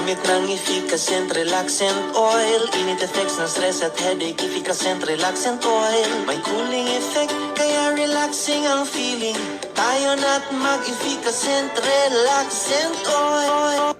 Gamit ng efficacent relaxant oil, init effects ng stress at headache, efficacent relaxant oil. May cooling effect, kaya relaxing ang feeling. Tayo na't mag-efficacent relaxant oil.